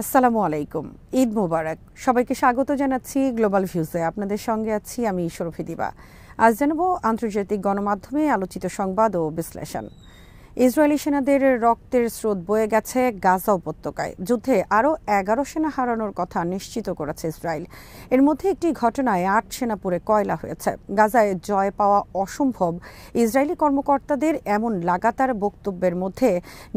আসসালামু আলাইকুম। ঈদ মোবারক। সবাইকে স্বাগত জানাচ্ছি গ্লোবাল ভিউজে। আপনাদের সঙ্গে আছি আমি শরফি দিবা। আজ জানাবো আন্তর্জাতিক গণমাধ্যমে আলোচিত সংবাদ ও বিশ্লেষণ। ইসরায়েলি সেনাদের রক্তের স্রোত বয়ে গেছে গাজা উপত্যকায়। যুদ্ধে আরও 11 সেনা হারানোর কথা নিশ্চিত করেছে ইসরায়েল। এর মধ্যে একটি ঘটনায় 8 সেনা পুড়ে কয়লা হয়েছে। গাজায় জয় পাওয়া অসম্ভব। ইসরায়েলি কর্মকর্তাদের এমন লাগাতার বক্তব্যের মধ্যে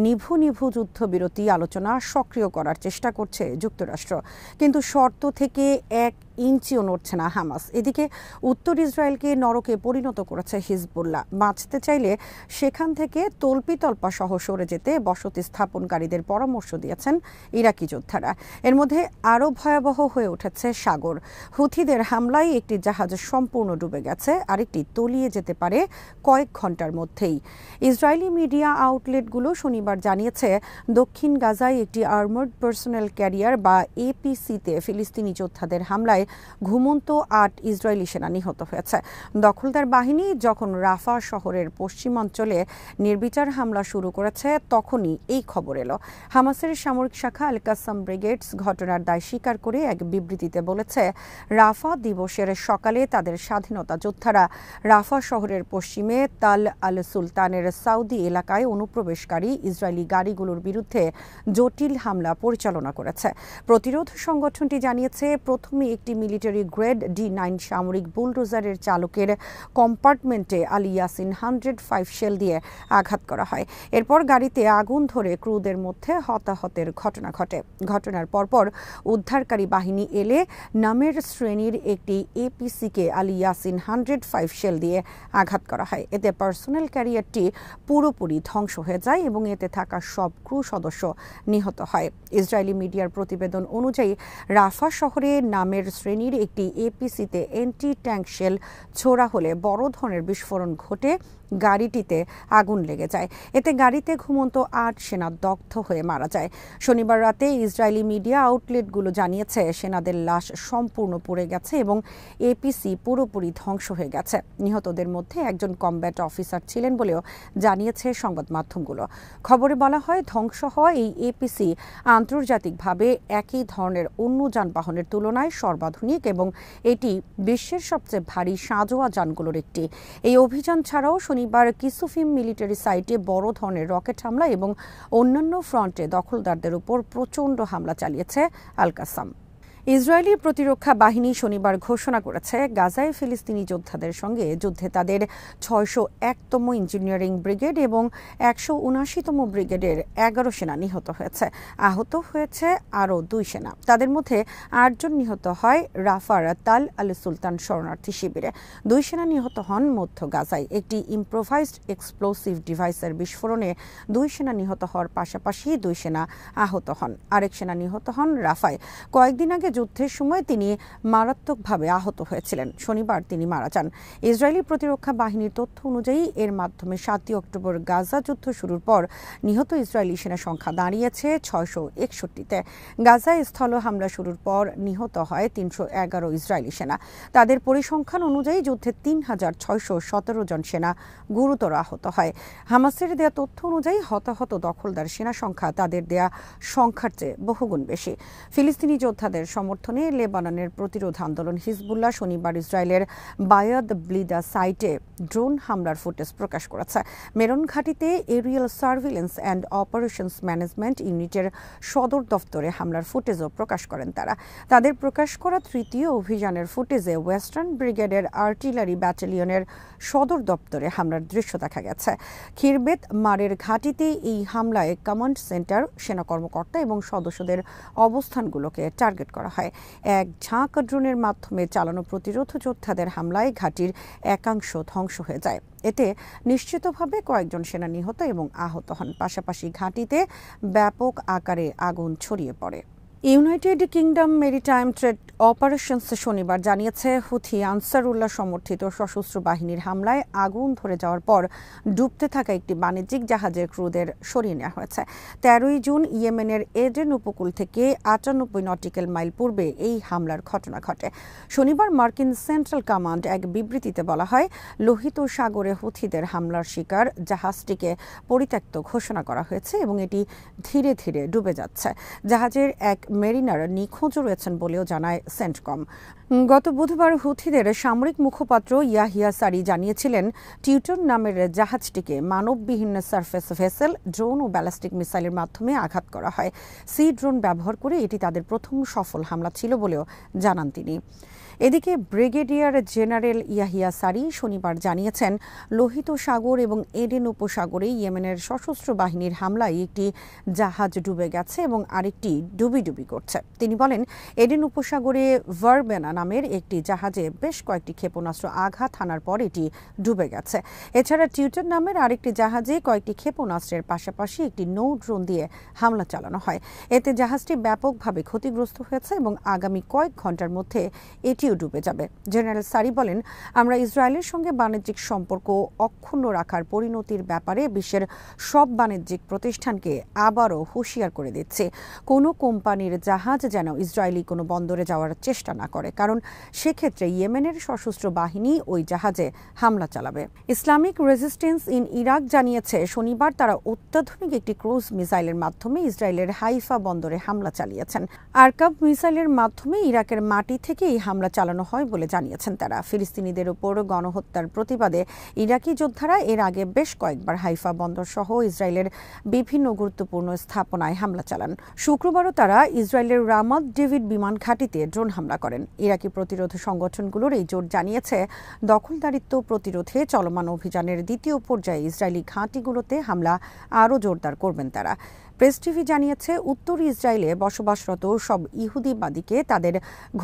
নিভু নিভু যুদ্ধবিরতি আলোচনা সক্রিয় করার চেষ্টা করছে যুক্তরাষ্ট্র, কিন্তু শর্ত থেকে 1 ইঞ্চিও নড়ছে না হামাস। এদিকে উত্তর ইসরায়েলকে নরকে পরিণত করেছে হিজবুল্লাহ। বাঁচতে চাইলে সেখান থেকে তল্পিতল্পা সহ সরে যেতে বসতি স্থাপনকারীদের পরামর্শ দিয়েছেন ইরাকি যোদ্ধারা। এর মধ্যে আরও ভয়াবহ হয়ে উঠেছে সাগর। হুথিদের হামলায় একটি জাহাজ সম্পূর্ণ ডুবে গেছে, আরেকটি তলিয়ে যেতে পারে কয়েক ঘন্টার মধ্যেই। ইসরায়েলি মিডিয়া আউটলেটগুলো শনিবার জানিয়েছে দক্ষিণ গাজায় একটি আর্মার্ড পার্সোনেল ক্যারিয়ার বা এপিসিতে ফিলিস্তিনি যোদ্ধাদের হামলায় ঘুমন্ত 8 ইসরায়েলি সেনা নিহত হয়েছে। দখলদার বাহিনী যখন রাফা শহরের পশ্চিমাঞ্চলে নির্বিচার হামলা শুরু করেছে তখনই এই খবর এলো। হামাসের সামরিক শাখা আল কাসাম ব্রিগেডস ঘটনার দায় স্বীকার করে এক বিবৃতিতে বলেছে, রাফা দিবসের সকালে তাদের স্বাধীনতা যোদ্ধারা রাফা শহরের পশ্চিমে তাল আল সুলতানের সাউদি এলাকায় অনুপ্রবেশকারী ইসরায়েলি গাড়িগুলোর বিরুদ্ধে জটিল হামলা পরিচালনা করেছে। প্রতিরোধ সংগঠনটি জানিয়েছে প্রথমে একটি মিলিটারি গ্রেড D9 সামরিক বুলডোজারের চালকের কম্পার্টমেন্টে আল ইয়াসিন 105 শেল দিয়ে আঘাত করা হয়। এরপর গাড়িতে আগুন ধরে ক্রুদের মধ্যে হতাহতের ঘটনা ঘটে। ঘটনার পরপর উদ্ধারকারী বাহিনী এলে নামের শ্রেণীর একটি এপিসিকে আল ইয়াসিন 105 শেল দিয়ে আঘাত করা হয়। এতে পার্সোনেল ক্যারিয়ারটি পুরোপুরি ধ্বংস হয়ে যায় এবং এতে থাকা সব ক্রু সদস্য নিহত হয়। ইসরায়েলি মিডিয়ার প্রতিবেদন অনুযায়ী রাফা শহরে নামের শ্রেণীর একটি এপিসিতে এন্টি ট্যাঙ্ক শেল ছোড়া হলে বড় ধরনের বিস্ফোরণ ঘটে গাড়িটিতে আগুন লেগে যায়। এতে গাড়িতে ঘুমন্ত 8 সেনা দগ্ধ হয়ে মারা যায়। শনিবার রাতে ইসরায়েলি মিডিয়া আউটলেটগুলো জানিয়েছে সেনাদের লাশ সম্পূর্ণ পুড়ে গেছে এবং এপিসি পুরোপুরি ধ্বংস হয়ে গেছে। নিহতদের মধ্যে একজন কমব্যাট অফিসার ছিলেন বলেও জানিয়েছে সংবাদ মাধ্যমগুলো। খবরে বলা হয় ধ্বংস হওয়া এই এপিসি আন্তর্জাতিকভাবে একই ধরনের অন্য যানবাহনের তুলনায় সর্বাধুনিক এবং এটি বিশ্বের সবচেয়ে ভারী সাঁজোয়া যানগুলোর একটি। এই অভিযান ছাড়াও শনিবার কিসুফিম মিলিটারি সাইটে বড় ধরনের রকেট হামলা এবং অন্যান্য ফ্রন্টে দখলদারদের উপর প্রচণ্ড হামলা চালিয়েছে আল কাসাম। ইসরায়েলি প্রতিরক্ষা বাহিনী শনিবার ঘোষণা করেছে গাজায় ফিলিস্তিনি যোদ্ধাদের সঙ্গে যুদ্ধে তাদের 601তম ইঞ্জিনিয়ারিং ব্রিগেড এবং 179তম ব্রিগেডের 11 সেনা নিহত হয়েছে। আহত হয়েছে আরও 2 সেনা। তাদের মধ্যে 8 জন নিহত হয় রাফার তাল আল সুলতান শরণার্থী শিবিরে। 2 সেনা নিহত হন মধ্য গাজায় একটি ইম্প্রোভাইজড এক্সপ্লোসিভ ডিভাইসের বিস্ফোরণে 2 সেনা নিহত হওয়ার পাশাপাশি 2 সেনা আহত হন। আরেক সেনা নিহত হন রাফায়। কয়েকদিন আগে যুদ্ধের সময় তিনি মারাত্মকভাবে আহত হয়েছিলেন। শনিবার তিনি মারা যান। ইসরায়েলি প্রতিরক্ষা বাহিনীর তথ্য অনুযায়ী এর মাধ্যমে 7 অক্টোবর গাজা যুদ্ধ শুরুর পর নিহত ইসরায়েলি সেনা সংখ্যা দাঁড়িয়েছে 661-তে। গাজায় স্থল হামলা শুরুর পর নিহত হয় 311 ইসরায়েলি সেনা। তাদের পরিসংখ্যান অনুযায়ী যুদ্ধে 3617 জন সেনা গুরুতর আহত হয়। হামাসের দেয়া তথ্য অনুযায়ী হতাহত দখলদার সেনা সংখ্যা তাদের দেয়া সংখ্যার চেয়ে বহুগুণ বেশি। ফিলিস্তিনি যোদ্ধাদের সমর্থনে লেবাননের প্রতিরোধ আন্দোলন হিজবুল্লাহ শনিবার ইসরায়েলের বায়াদ ব্লিদা সাইটে ড্রোন হামলার ফুটেজ প্রকাশ করেছে। মেরন ঘাঁটিতে aerial surveillance and operations management ইউনিটের সদর দফতরে হামলার ফুটেজও প্রকাশ করেন তারা। তাদের প্রকাশ করা তৃতীয় অভিযানের ফুটেজে ওয়েস্টার্ন ব্রিগেডের আর্টিলারি ব্যাটালিয়নের সদর দপ্তরে হামলার দৃশ্য দেখা গেছে। খিরবেত মারের ঘাঁটিতে এই হামলায় কমান্ড সেন্টার, সেনা কর্মকর্তা এবং সদস্যদের অবস্থানগুলোকে টার্গেট করা হয়। এক ঝাঁক ড্রোনের মাধ্যমে চালানো প্রতিরোধ যোদ্ধাদের হামলায় ঘাঁটির একাংশ ধ্বংস হয়ে যায়। এতে নিশ্চিতভাবে কয়েকজন সেনা নিহত এবং আহত হন। পাশাপাশি ঘাঁটিতে ব্যাপক আকারে আগুন ছড়িয়ে পড়ে। United kingdom maritime trade operations শনিবার জানিয়েছে হুথি আনসারুল্লাহ সমর্থিত সশস্ত্র বাহিনীর হামলায় আগুন ধরে যাওয়ার পর ডুবতে থাকা একটি বাণিজ্যিক জাহাজের ক্রুদের সরিয়ে নেওয়া হয়েছে। 13 জুন ইয়েমেনের এডেন উপকূল থেকে 98 নটিক্যাল মাইল পূর্বে এই হামলার ঘটনা ঘটে। শনিবার মার্কিন সেন্ট্রাল কমান্ড এক বিবৃতিতে বলা হয়, লোহিত সাগরে হুথিদের হামলার শিকার জাহাজটিকে পরিত্যক্ত ঘোষণা করা হয়েছে এবং এটি ধীরে ধীরে ডুবে যাচ্ছে। জাহাজের এক মেরিনার নিখোঁজ রয়েছেন বলেও জানায় সেন্টকম। গত বুধবার হুথিদের সামরিক মুখপাত্র ইয়াহিয়া সারি জানিয়েছিলেন টিউটন নামের জাহাজটিকে মানববিহীন সারফেস ভেসেল, ড্রোন ও ব্যালিস্টিক মিসাইলের মাধ্যমে আঘাত করা হয়। সি ড্রোন ব্যবহার করে এটি তাদের প্রথম সফল হামলা ছিল বলেও জানান তিনি। এদিকে ব্রিগেডিয়ার জেনারেল ইয়াহিয়া সারি শনিবার জানিয়েছেন লোহিত সাগর এবং এডেন উপসাগরে ইয়েমেনের সশস্ত্র বাহিনীর হামলায় একটি জাহাজ ডুবে গেছে এবং আরেকটি ডুবি করছে। তিনি বলেন এডেন উপসাগরে ভারবেনা নামের একটি জাহাজে বেশ কয়েকটি ক্ষেপণাস্ত্র আঘাত হানার পর এটি ডুবে গেছে। এছাড়া টিউটন নামের আরেকটি জাহাজে কয়েকটি ক্ষেপণাস্ত্রের পাশাপাশি একটি নৌ ড্রোন দিয়ে হামলা চালানো হয়। এতে জাহাজটি ব্যাপকভাবে ক্ষতিগ্রস্ত হয়েছে এবং আগামী কয়েক ঘন্টার মধ্যে এটি ডুবে যাবে। জেনারেল সারি বলেন, আমরা ইসরায়েলের সঙ্গে বাণিজ্যিক সম্পর্ক অক্ষুণ্ণ রাখার পরিণতির ব্যাপারে বিশ্বের সব বাণিজ্যিক প্রতিষ্ঠানকে আবারও হুঁশিয়ার করে দিচ্ছে। কোনো কোম্পানির জাহাজ যেন ইসরায়েলি কোনো বন্দরে যাওয়ার চেষ্টা না করে, কারণ সেক্ষেত্রে ইয়েমেনের সশস্ত্র বাহিনী ওই জাহাজে হামলা চালাবে। ইসলামিক রেজিস্ট্যান্স ইন ইরাক জানিয়েছে শনিবার তারা অত্যাধুনিক একটি ক্রুজ মিসাইলের মাধ্যমে ইসরায়েলের হাইফা বন্দরে হামলা চালিয়েছেন। আরকাব মিসাইলের মাধ্যমে ইরাকের মাটি থেকে এই হামলা চালানো হয় বলে জানিয়েছেন তারা। ফিলিস্তিনিদের উপর গণহত্যার প্রতিবাদে ইরাকি যোদ্ধারা এর আগে বেশ কয়েকবার হাইফা বন্দর সহ ইসরায়েলের বিভিন্ন গুরুত্বপূর্ণ স্থাপনায় হামলা চালান। শুক্রবারও তারা ইসরায়েলের রামাত ডেভিড বিমান ঘাঁটিতে ড্রোন হামলা করেন। ইরাকি প্রতিরোধ সংগঠনগুলোর এই জোট জানিয়েছে দখলদারিত্ব প্রতিরোধে চলমান অভিযানের দ্বিতীয় পর্যায়ে ইসরায়েলি ঘাঁটিগুলোতে হামলা আরও জোরদার করবেন তারা। প্রেস টিভি জানিয়েছে উত্তর ইসরায়েলে বসবাসরত সব ইহুদিবাদীকে তাদের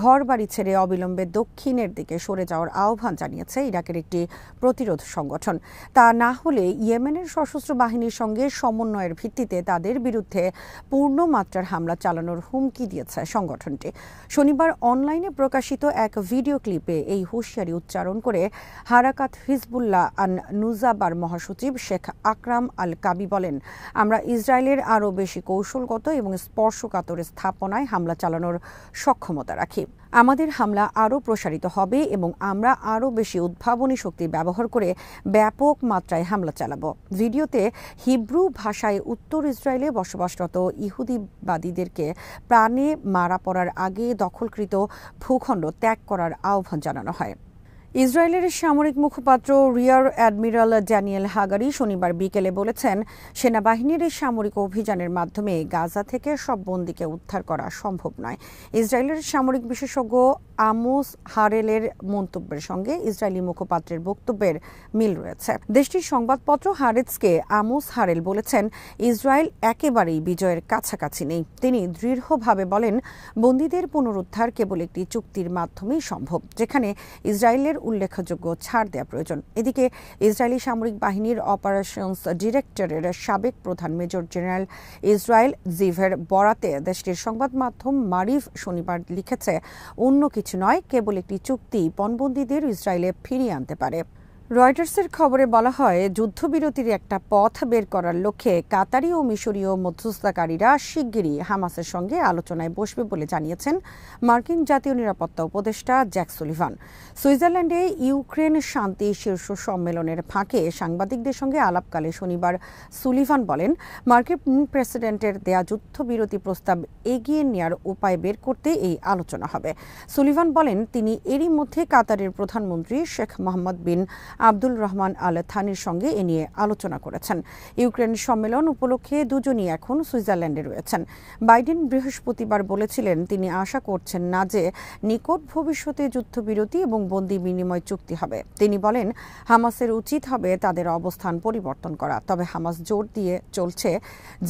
ঘরবাড়ি ছেড়ে অবিলম্বে দক্ষিণের দিকে সরে যাওয়ার আহ্বান জানিয়েছে ইরাকের একটি প্রতিরোধ সংগঠন। তা না হলে ইয়েমেনের সশস্ত্র বাহিনীর সঙ্গে সমন্বয়ের ভিত্তিতে তাদের বিরুদ্ধে পূর্ণমাত্রার হামলা চালানোর হুমকি দিয়েছে সংগঠনটি। শনিবার অনলাইনে প্রকাশিত এক ভিডিও ক্লিপে এই হুঁশিয়ারি উচ্চারণ করে হারাকাত হিজবুল্লাহ আন নুজাবার মহাসচিব শেখ আকরাম আল কাবি বলেন, আমরা ইসরায়েলের আরও বেশি কৌশলগত এবং স্পর্শকাতর স্থাপনায় হামলা চালানোর সক্ষমতা রাখি। আমাদের হামলা আরও প্রসারিত হবে এবং আমরা আরও বেশি উদ্ভাবনী শক্তি ব্যবহার করে ব্যাপক মাত্রায় হামলা চালাব। ভিডিওতে হিব্রু ভাষায় উত্তর ইসরায়েলে বসবাসরত ইহুদিবাদীদেরকে প্রাণে মারা পড়ার আগে দখলকৃত ভূখণ্ড ত্যাগ করার আহ্বান জানানো হয়। ইসরায়েলের সামরিক মুখপাত্র রিয়ার অ্যাডমিরাল ড্যানিয়েল হাগারি শনিবার বিকেলে বলেছেন, সেনাবাহিনীর এই সামরিক অভিযানের মাধ্যমে গাজা থেকে সব বন্দীকে উদ্ধার করা সম্ভব নয়। ইসরায়েলের সামরিক বিশেষজ্ঞ আমোস হারেলের মন্তব্যের সঙ্গে ইসরায়েলি মুখপাত্রের বক্তব্যের মিল রয়েছে। দেশটির সংবাদপত্র হারেজকে আমোস হারেল বলেছেন, ইসরায়েল একেবারেই বিজয়ের কাছাকাছি নেই। তিনি দৃঢ়ভাবে বলেন, বন্দীদের পুনরুদ্ধার কেবল একটি চুক্তির মাধ্যমেই সম্ভব, যেখানে ইসরায়েলের উল্লেখযোগ্য ছাড় দেওয়া প্রয়োজন। এদিকে ইসরায়েলি সামরিক বাহিনীর অপারেশনস ডিরেক্টরের সাবেক প্রধান মেজর জেনারেল ইসরায়েল জিভের বরাতে দেশটির সংবাদ মাধ্যম মারিফ শনিবার লিখেছে, অন্য কিছু নয়, কেবল একটি চুক্তি পণবন্দীদের ইসরায়েলে ফিরিয়ে আনতে পারে। রয়টার্সের খবরে বলা হয়, যুদ্ধবিরতির একটা পথ বের করার লক্ষ্যে কাতারি ও মিশরীয় মধ্যস্থতাকারীরা শিগগিরই হামাসের সঙ্গে আলোচনায় বসবে বলে জানিয়েছেন মার্কিন জাতীয় নিরাপত্তা উপদেষ্টা জ্যাক সুলিভান। সুইজারল্যান্ডে ইউক্রেন শান্তি শীর্ষ সম্মেলনের ফাঁকে সাংবাদিকদের সঙ্গে আলাপকালে শনিবার সুলিভান বলেন, মার্কিন প্রেসিডেন্টের দেয়া যুদ্ধবিরতি প্রস্তাব এগিয়ে নেওয়ার উপায় বের করতে এই আলোচনা হবে। সুলিভান বলেন, তিনি এরই মধ্যে কাতারের প্রধানমন্ত্রী শেখ মোহাম্মদ বিন আব্দুল রহমান আল থানির সঙ্গে এ নিয়ে আলোচনা করেছেন। ইউক্রেন সম্মেলন উপলক্ষে দুজনই এখন সুইজারল্যান্ডে রয়েছেন। বাইডেন বৃহস্পতিবার বলেছিলেন, তিনি আশা করছেন না যে নিকট ভবিষ্যতে যুদ্ধবিরতি এবং বন্দী বিনিময় চুক্তি হবে। তিনি বলেন, হামাসের উচিত হবে তাদের অবস্থান পরিবর্তন করা। তবে হামাস জোর দিয়ে চলছে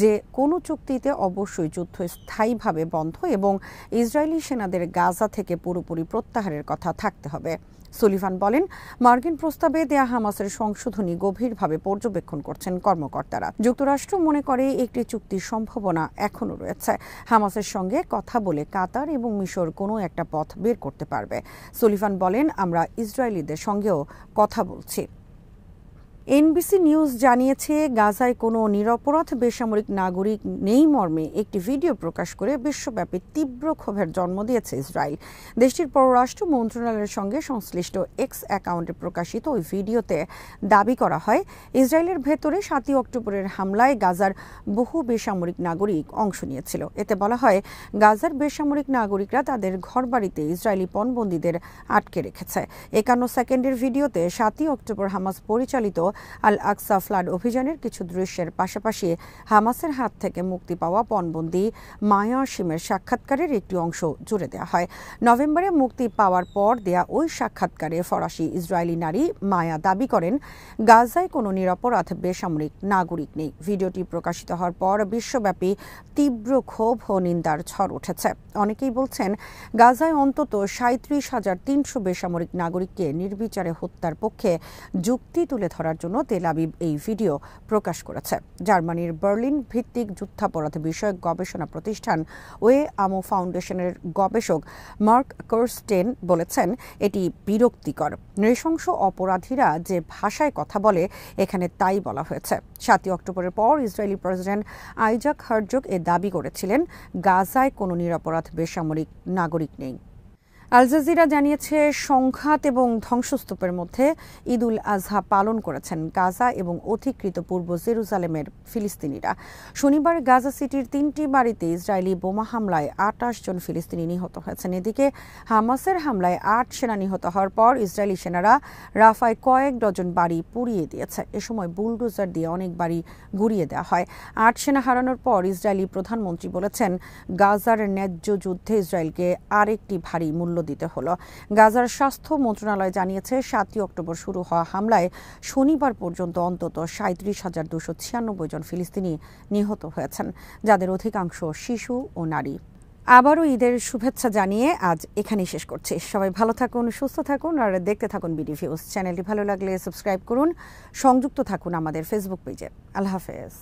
যে কোনো চুক্তিতে অবশ্যই যুদ্ধ স্থায়ীভাবে বন্ধ এবং ইসরায়েলি সেনাদের গাজা থেকে পুরোপুরি প্রত্যাহারের কথা থাকতে হবে। সুলিভান বলেন, মার্কিন প্রস্তাবে দেয়া হামাসের সংশোধনী গভীরভাবে পর্যবেক্ষণ করছেন কর্মকর্তারা। যুক্তরাষ্ট্র মনে করে একটি চুক্তির সম্ভাবনা এখনও রয়েছে। হামাসের সঙ্গে কথা বলে কাতার এবং মিশর কোনো একটা পথ বের করতে পারবে। সুলিভান বলেন, আমরা ইসরায়েলিদের সঙ্গেও কথা বলছি। এনবিসি নিউজ জানিয়েছে গাজায় কোনো নিরপরাধ বেসামরিক নাগরিক নেই মর্মে একটি ভিডিও প্রকাশ করে বিশ্বব্যাপী তীব্র ক্ষোভের জন্ম দিয়েছে ইসরায়েল। দেশটির পররাষ্ট্র মন্ত্রণালয়ের সঙ্গে সংশ্লিষ্ট এক্স অ্যাকাউন্টে প্রকাশিত ওই ভিডিওতে দাবি করা হয়, ইসরায়েলের ভেতরে ৭ই অক্টোবরের হামলায় গাজার বহু বেসামরিক নাগরিক অংশ নিয়েছিল। এতে বলা হয়, গাজার বেসামরিক নাগরিকরা তাদের ঘরবাড়িতে ইসরায়েলি পণবন্দীদের আটকে রেখেছে। ৫১ সেকেন্ডের ভিডিওতে ৭ই অক্টোবর হামাস পরিচালিত আল আকসা ফ্লাড অভিযানের কিছু দৃশ্যের পাশাপাশি হামাসের হাত থেকে মুক্তি পাওয়া পণবন্দী মায়া শিমের সাক্ষাৎকারের একটি অংশ জুড়ে দেওয়া হয়। নভেম্বরে মুক্তি পাওয়ার পর দেয়া ওই সাক্ষাৎকারে ফরাসি ইসরায়েলি নারী মায়া দাবি করেন, গাজায় কোনো নিরপরাধ বেসামরিক নাগরিক নেই। ভিডিওটি প্রকাশিত হওয়ার পর বিশ্বব্যাপী তীব্র ক্ষোভ ও নিন্দার ঝড় উঠেছে। অনেকেই বলছেন, গাজায় অন্তত ৩৭,৩০০ বেসামরিক নাগরিককে নির্বিচারে হত্যার পক্ষে যুক্তি তুলে ধরার জন্য তেল আবিব এই ভিডিও প্রকাশ করেছে। জার্মানির বার্লিন ভিত্তিক যুদ্ধাপরাধ বিষয়ক গবেষণা প্রতিষ্ঠান ওয়ে আমো ফাউন্ডেশনের গবেষক মার্ক কার্স্টেন বলেছেন, এটি বিরক্তিকর। নৃশংস অপরাধীরা যে ভাষায় কথা বলে এখানে তাই বলা হয়েছে। ৭ই অক্টোবরের পর ইসরায়েলি প্রেসিডেন্ট আইজাক হারজগ দাবি করেছিলেন, গাজায় কোনো নিরপরাধ বেসামরিক নাগরিক নেই। আল জাজিরা জানিয়েছে, সংঘাত এবং ধ্বংসস্তূপের মধ্যে ঈদ উল আজহা পালন করেছেন গাজা এবং অধিকৃত পূর্ব জেরুজালেমের ফিলিস্তিনিরা। শনিবার গাজা সিটির ৩টি বাড়িতে ইসরায়েলি বোমা হামলায় ২৮ জন ফিলিস্তিনি নিহত হয়েছেন। এদিকে হামাসের হামলায় ৮ সেনা নিহত হওয়ার পর ইসরায়েলি সেনারা রাফায় কয়েক ডজন বাড়ি পুড়িয়ে দিয়েছে। এ সময় বুলডোজার দিয়ে অনেক বাড়ি গুঁড়িয়ে দেওয়া হয়। ৮ সেনা হারানোর পর ইসরায়েলি প্রধানমন্ত্রী বলেছেন, গাজার ন্যায্য যুদ্ধে ইসরায়েলকে আরেকটি ভারী মূল্য দিতে হলো। গাজার স্বাস্থ্য মন্ত্রণালয় জানিয়েছে, ৭ই অক্টোবর শুরু হওয়া হামলায় শনিবার পর্যন্ত অন্তত ৩৭,২৯৬ জন ফিলিস্তিনি নিহত হয়েছেন, যাদের অধিকাংশ শিশু ও নারী। আবারও ঈদের শুভেচ্ছা জানিয়ে আজ এখানেই শেষ করছি। সবাই ভালো থাকুন, সুস্থ থাকুন আর দেখতে থাকুন বিডিভিউজ। চ্যানেলটি ভালো লাগলে সাবস্ক্রাইব করুন, সংযুক্ত থাকুন আমাদের ফেসবুক পেজে। আল্লাহ হাফেজ।